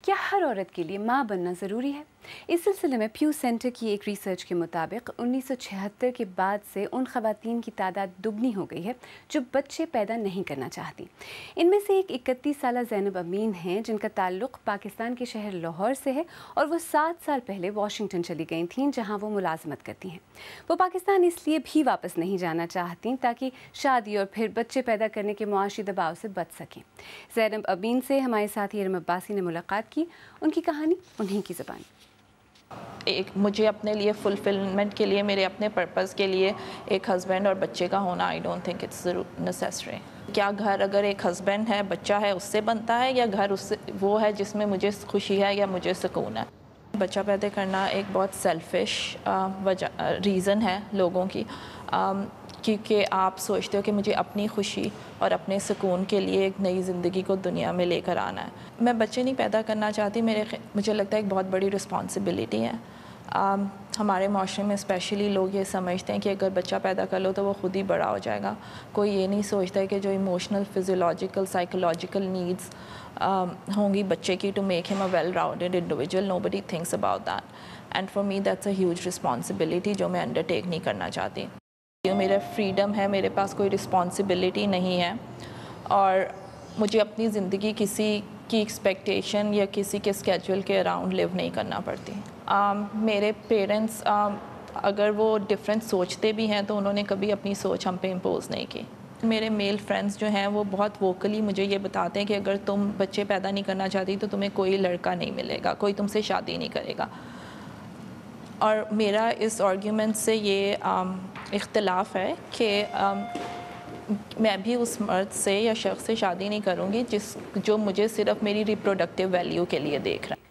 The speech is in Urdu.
کیا ہر عورت کے لیے ماں بننا ضروری ہے؟ اس سلسلے میں پیو سینٹر کی ایک ریسرچ کے مطابق 1976 کے بعد سے ان خواتین کی تعداد دگنی ہو گئی ہے جو بچے پیدا نہیں کرنا چاہتی۔ ان میں سے ایک 31 سالہ زینب امین ہیں جن کا تعلق پاکستان کے شہر لاہور سے ہے اور وہ 7 سال پہلے واشنگٹن چلی گئی تھیں جہاں وہ ملازمت کرتی ہیں۔ وہ پاکستان اس لیے بھی واپس نہیں جانا چاہتی تاکہ شادی اور پھر بچے پیدا کرنے کے معاشی دباؤ سے بچ سکیں۔ زینب امین سے ہمارے ساتھی ارم عباسی نے ملاقات کی، ان کی کہانی انہیں کی زبان۔ مجھے اپنے لیے فلفلمنٹ کے لیے، میرے اپنے پرپز کے لیے ایک ہسبینڈ اور بچے کا ہونا I don't think it's necessary. کیا گھر اگر ایک ہسبینڈ ہے، بچہ ہے، اس سے بنتا ہے، یا گھر اس سے وہ ہے جس میں مجھے خوشی ہے یا مجھے سکون ہے؟ بچہ پیدا کرنا ایک بہت سیلفش ریزن ہے لوگوں کی، کیونکہ آپ سوچتے ہو کہ مجھے اپنی خوشی اور اپنے سکون کے لیے ایک نئی زندگی کو دنیا میں لے کر آنا ہے۔ میں بچے نہیں پیدا کرنا چاہتی، مجھے لگتا ہے ایک بہت بڑی رسپانسبلٹی ہے۔ ہمارے معاشرے میں اسپیشلی لوگ یہ سمجھتے ہیں کہ اگر بچہ پیدا کر لو تو وہ خود ہی بڑا ہو جائے گا۔ کوئی یہ نہیں سوچتا ہے کہ جو ایموشنل، فزیولوجیکل، سائیکولوجیکل نیڈز ہوں گی بچے کی ٹو میک ہم a well rounded individual, nobody thinks about that, and for me that's a huge responsibility جو میں انڈرٹیک نہیں کرنا چاہتی۔ میرا فریڈم ہے، میرے پاس کوئی رسپانسبلٹی نہیں ہے، اور مجھے اپنی زندگی کسی کی ایکسپیکٹیشن یا کسی کے اسکیجول کے اراؤنڈ لیو نہیں کرنا پڑتی۔ میرے پیرنٹس اگر وہ ڈفرینٹ سوچتے بھی ہیں تو انہوں نے کبھی اپنی سوچ ہم پہ امپوز نہیں کی۔ میرے میل فرینڈس جو ہیں وہ بہت ووکلی مجھے یہ بتاتے ہیں کہ اگر تم بچے پیدا نہیں کرنا چاہتی تو تمہیں کوئی لڑکا نہیں ملے گا، کوئی تم سے شادی نہیں کرے گا۔ اور میرا اس آرگیومنٹ سے یہ اختلاف ہے کہ میں بھی اس مرد سے یا شخص سے شادی نہیں کروں گی جو مجھے صرف میری ریپروڈکٹیو ویلیو کے لیے دیکھ رہا ہے۔